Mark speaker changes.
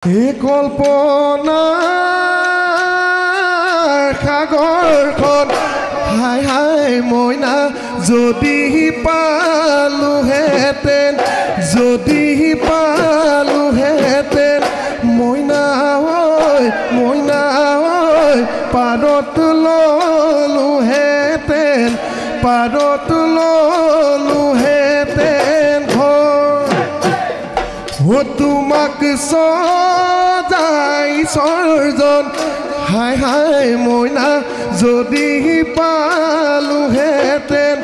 Speaker 1: কল্পনাৰ সাগৰখন হাই হাই মইনা যদি পালোহেঁতেন মইনা ঐ পাৰত ললোহেঁতেন তোমাক সজাই সৰ্জন হাই হাই মইনা যদি পালোহেঁতেন